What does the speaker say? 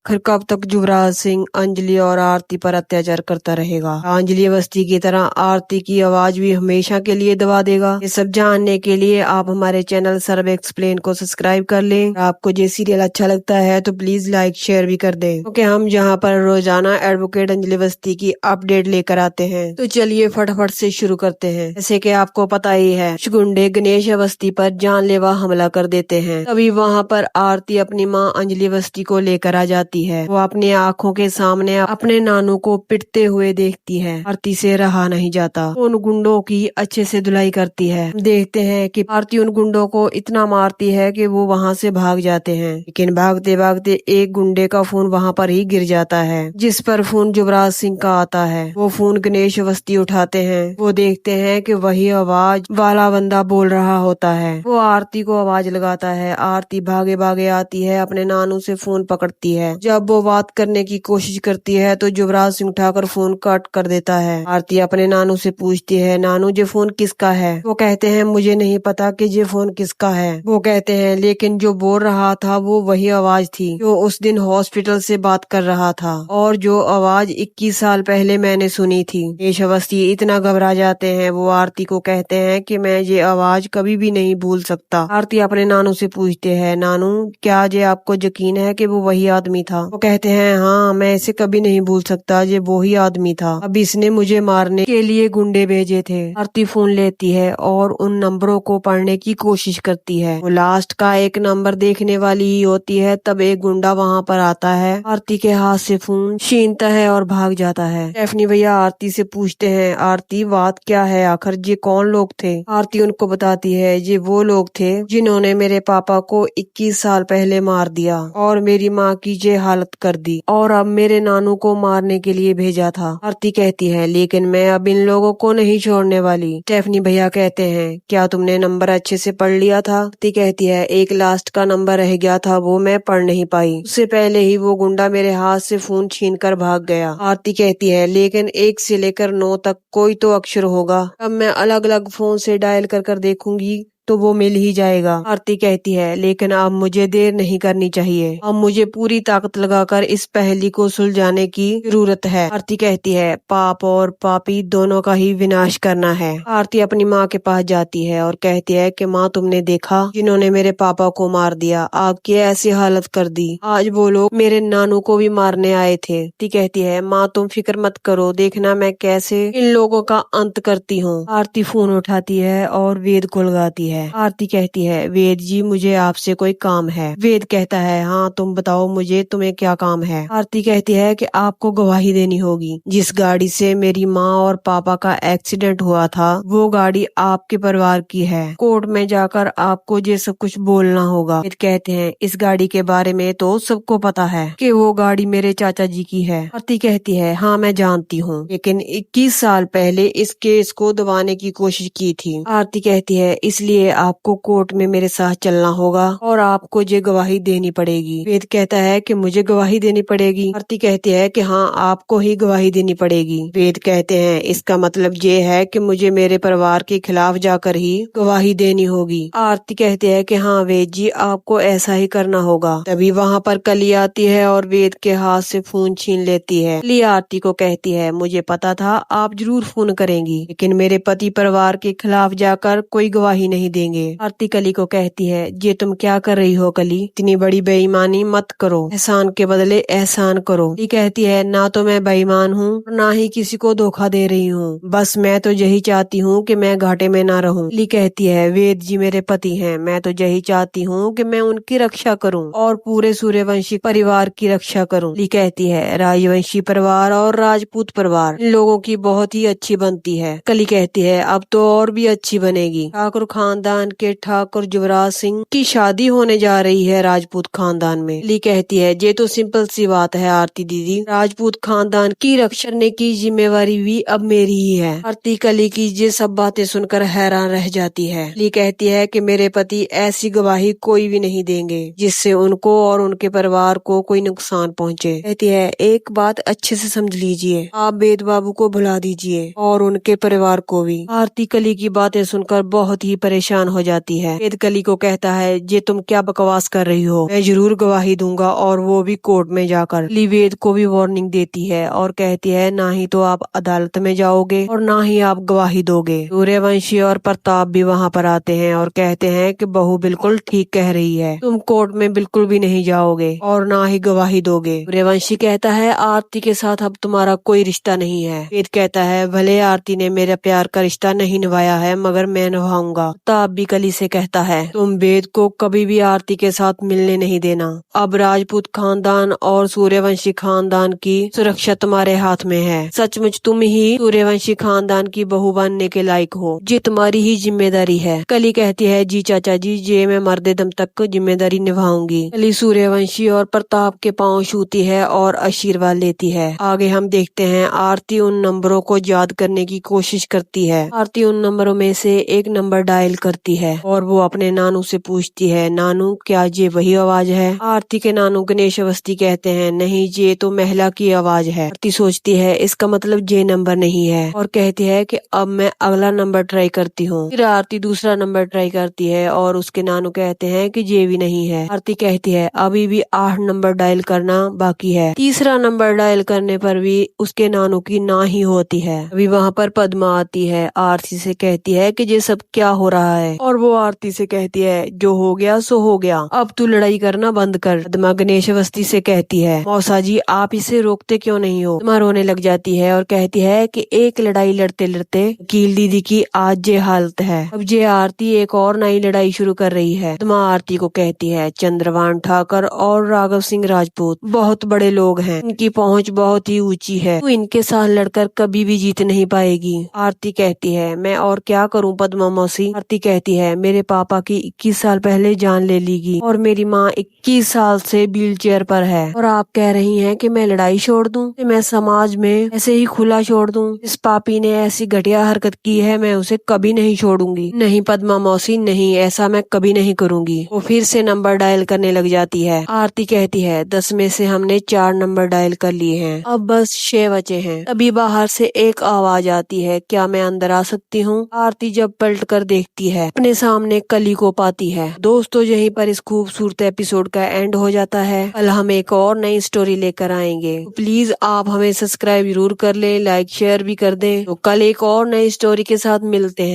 आखिर कब तक युवराज सिंह अंजलि और आरती पर अत्याचार करता रहेगा? अंजलि अवस्थी की तरह आरती की आवाज भी हमेशा के लिए दबा देगा? ये सब जानने के लिए आप हमारे चैनल सर्व एक्सप्लेन को सब्सक्राइब कर लें। आपको ये सीरियल अच्छा लगता है तो प्लीज लाइक शेयर भी कर दें, क्योंकि हम जहाँ पर रोजाना एडवोकेट अंजलि अवस्थी की अपडेट लेकर आते हैं। तो चलिए फटाफट से शुरू करते हैं। जैसे कि आपको पता ही है, कुछ गुंडे गणेश अवस्थी पर जानलेवा हमला कर देते हैं। तभी वहाँ पर आरती अपनी माँ अंजलि अवस्थी को लेकर आ जाती है। वो अपनी आंखों के सामने अपने नानू को पिटते हुए देखती है। आरती से रहा नहीं जाता, उन गुंडों की अच्छे से धुलाई करती है। देखते हैं कि आरती उन गुंडों को इतना मारती है कि वो वहाँ से भाग जाते हैं, लेकिन भागते भागते एक गुंडे का फोन वहाँ पर ही गिर जाता है, जिस पर फोन युवराज सिंह का आता है। वो फोन गणेश अवस्थी उठाते हैं। वो देखते हैं कि वही आवाज वाला बंदा बोल रहा होता है। वो आरती को आवाज लगाता है। आरती भागे भागे आती है, अपने नानू से फोन पकड़ती है। जब वो बात करने की कोशिश करती है तो युवराज सिंह उठाकर फोन कट कर देता है। आरती अपने नानू से पूछती है, नानू ये फोन किसका है? वो कहते हैं, मुझे नहीं पता कि ये फोन किसका है। वो कहते हैं, लेकिन जो बोल रहा था वो वही आवाज थी जो उस दिन हॉस्पिटल से बात कर रहा था, और जो आवाज 21 साल पहले मैंने सुनी थी। गणेश अवस्थी इतना घबरा जाते हैं। वो आरती को कहते हैं कि मैं ये आवाज कभी भी नहीं भूल सकता। आरती अपने नानू से पूछते हैं, नानू क्या ये आपको यकीन है कि वो वही आदमी था? वो कहते हैं, हाँ, मैं इसे कभी नहीं भूल सकता, ये वही आदमी था। अब इसने मुझे मारने के लिए गुंडे भेजे थे। आरती फोन लेती है और उन नंबरों को पढ़ने की कोशिश करती है। वो लास्ट का एक नंबर देखने वाली ही होती है। तब एक गुंडा वहाँ पर आता है, आरती के हाथ से फोन छीनता है और भाग जाता है। स्टेफनी भैया आरती से पूछते हैं, आरती बात क्या है, आखिर ये कौन लोग थे? आरती उनको बताती है, ये वो लोग थे जिन्होंने मेरे पापा को 21 साल पहले मार दिया और मेरी माँ की ये हालत कर दी, और अब मेरे नानू को मारने के लिए भेजा था। आरती कहती है, लेकिन मैं अब इन लोगों को नहीं छोड़ने वाली। स्टेफनी भैया कहते हैं, क्या तुमने नंबर अच्छे से पढ़ लिया था? आरती कहती है, एक लास्ट का नंबर रह गया था, वो मैं पढ़ नहीं पाई। उससे पहले ही वो गुंडा मेरे हाथ से फोन छीन कर भाग गया। आरती कहती है, लेकिन 1 से लेकर 9 तक कोई तो अक्षर होगा। अब मैं अलग अलग फोन से डायल कर कर देखूंगी तो वो मिल ही जाएगा। आरती कहती है, लेकिन अब मुझे देर नहीं करनी चाहिए। अब मुझे पूरी ताकत लगाकर इस पहेली को सुलझाने की जरूरत है। आरती कहती है, पाप और पापी दोनों का ही विनाश करना है। आरती अपनी माँ के पास जाती है और कहती है कि माँ, तुमने देखा जिन्होंने मेरे पापा को मार दिया, आपकी ऐसी हालत कर दी। आज वो लोग मेरे नानू को भी मारने आए थे। आरती कहती है, माँ तुम फिक्र मत करो, देखना मैं कैसे इन लोगों का अंत करती हूँ। आरती फोन उठाती है और वेद को लगाती है। आरती कहती है, वेद जी, मुझे आपसे कोई काम है। वेद कहता है, हाँ तुम बताओ मुझे, तुम्हें क्या काम है? आरती कहती है कि आपको गवाही देनी होगी। जिस गाड़ी से मेरी माँ और पापा का एक्सीडेंट हुआ था वो गाड़ी आपके परिवार की है। कोर्ट में जाकर आपको ये सब कुछ बोलना होगा। वेद कहते हैं, इस गाड़ी के बारे में तो सबको पता है कि वो गाड़ी मेरे चाचा जी की है। आरती कहती है, हाँ मैं जानती हूँ, लेकिन 21 साल पहले इस केस को दबाने की कोशिश की थी। आरती कहती है, इसलिए आपको कोर्ट में मेरे साथ चलना होगा और आपको ये गवाही देनी पड़ेगी। वेद कहता है कि मुझे गवाही देनी पड़ेगी? आरती कहती है कि हाँ, आपको ही गवाही देनी पड़ेगी। वेद कहते हैं, इसका मतलब ये है कि मुझे मेरे परिवार के खिलाफ जाकर ही गवाही देनी होगी। आरती कहती है कि हाँ वेद जी, आपको ऐसा ही करना होगा। तभी वहाँ पर कली आती है और वेद के हाथ से फोन छीन लेती है। कली आरती को कहती है, मुझे पता था आप जरूर फोन करेंगी, लेकिन मेरे पति परिवार के खिलाफ जाकर कोई गवाही नहीं देंगे। आरती कली को कहती है, ये तुम क्या कर रही हो कली, इतनी बड़ी बेईमानी मत करो, एहसान के बदले एहसान करो। कली कहती है, ना तो मैं बेईमान हूँ और ना ही किसी को धोखा दे रही हूँ, बस मैं तो यही चाहती हूँ कि मैं घाटे में ना रहूँ। कली कहती है, वेद जी मेरे पति हैं, मैं तो यही चाहती हूँ कि मैं उनकी रक्षा करूँ और पूरे सूर्यवंशी परिवार की रक्षा करूँ। कली कहती है, राजवंशी परिवार और राजपूत परिवार इन लोगों की बहुत ही अच्छी बनती है। कली कहती है, अब तो और भी अच्छी बनेगी। ठाकुर खानदान के ठाकुर युवराज सिंह की शादी होने जा रही है राजपूत खानदान में। कली कहती है, ये तो सिंपल सी बात है आरती दीदी, राजपूत खानदान की रक्षा करने की जिम्मेवारी भी अब मेरी ही है। आरती कली की ये सब बातें सुनकर हैरान रह जाती है। कली कहती है कि मेरे पति ऐसी गवाही कोई भी नहीं देंगे जिससे उनको और उनके परिवार को कोई नुकसान पहुँचे। कहती है, एक बात अच्छे से समझ लीजिए, आप वेद बाबू को भुला दीजिए और उनके परिवार को भी। आरती कली की बातें सुनकर बहुत ही परेशान परेशान हो जाती है। वेद कली को कहता है, जे तुम क्या बकवास कर रही हो, मैं जरूर गवाही दूंगा और वो भी कोर्ट में जाकर। कली वेद को भी वार्निंग देती है और कहती है, ना ही तो आप अदालत में जाओगे और ना ही आप गवाही दोगे। सूर्यवंशी और प्रताप भी वहाँ पर आते हैं और कहते हैं कि बहू बिल्कुल ठीक कह रही है, तुम कोर्ट में बिल्कुल भी नहीं जाओगे और ना ही गवाही दोगे। सूर्यवंशी कहता है, आरती के साथ अब तुम्हारा कोई रिश्ता नहीं है। वेद कहता है, भले आरती ने मेरा प्यार का रिश्ता नहीं निभाया है, मगर मैं निभाऊंगा। प्रताप भी कली से कहता है, तुम वेद को कभी भी आरती के साथ मिलने नहीं देना। अब राजपूत खानदान और सूर्यवंशी खानदान की सुरक्षा तुम्हारे हाथ में है। सचमुच तुम ही सूर्यवंशी खानदान की बहू बनने के लायक हो, ये तुम्हारी ही जिम्मेदारी है। कली कहती है, जी चाचा जी, ये मैं मरते दम तक जिम्मेदारी निभाऊंगी। कली सूर्यवंशी और प्रताप के पांव छूती है और आशीर्वाद लेती है। आगे हम देखते हैं, आरती उन नंबरों को याद करने की कोशिश करती है। आरती उन नंबरों में से एक नंबर डायल करती है और वो अपने नानू से पूछती है, नानू क्या ये वही आवाज है? आरती के नानू गणेश अवस्थी कहते हैं, नहीं, ये तो महिला की आवाज है। आरती सोचती है, इसका मतलब ये नंबर नहीं है और कहती है कि अब मैं अगला नंबर ट्राई करती हूँ। फिर आरती दूसरा नंबर ट्राई करती है और उसके नानू कहते हैं कि ये भी नहीं है। आरती कहती है, अभी भी 8 नंबर डायल करना बाकी है। तीसरा नंबर डायल करने पर भी उसके नानू की ना ही होती है। अभी वहाँ पर पद्मा आती है, आरती से कहती है कि ये सब क्या हो रहा है, और वो आरती से कहती है, जो हो गया सो हो गया, अब तू लड़ाई करना बंद कर। पद्मा गणेश अवस्थी से कहती है, मौसा जी आप इसे रोकते क्यों नहीं हो? पद्मा रोने लग जाती है और कहती है कि एक लड़ाई लड़ते लड़ते वकील दीदी की आज ये हालत है, अब ये आरती एक और नई लड़ाई शुरू कर रही है। पद्मा आरती को कहती है, चंद्रवान ठाकर और राघव सिंह राजपूत बहुत बड़े लोग हैं, इनकी पहुँच बहुत ही ऊंची है, तू इनके साथ लड़कर कभी भी जीत नहीं पाएगी। आरती कहती है, मैं और क्या करूं पद्मा मौसी? आरती कहती है, मेरे पापा की 21 साल पहले जान ले ली गई और मेरी माँ 21 साल से व्हील चेयर पर है, और आप कह रही हैं कि मैं लड़ाई छोड़ दूं, कि मैं समाज में ऐसे ही खुला छोड़ दूं? इस पापी ने ऐसी घटिया हरकत की है, मैं उसे कभी नहीं छोड़ूंगी। नहीं पद्मा मौसी नहीं, ऐसा मैं कभी नहीं करूंगी। वो फिर से नंबर डायल करने लग जाती है। आरती कहती है, 10 में से हमने 4 नंबर डायल कर लिए हैं, अब बस 6 बचे हैं। तभी बाहर से एक आवाज आती है, क्या मैं अंदर आ सकती हूँ? आरती जब पलट कर देखती है, अपने सामने कली को पाती है। दोस्तों यहीं पर इस खूबसूरत एपिसोड का एंड हो जाता है। कल हम एक और नई स्टोरी लेकर आएंगे, तो प्लीज आप हमें सब्सक्राइब जरूर कर लें, लाइक शेयर भी कर दें। तो कल एक और नई स्टोरी के साथ मिलते हैं।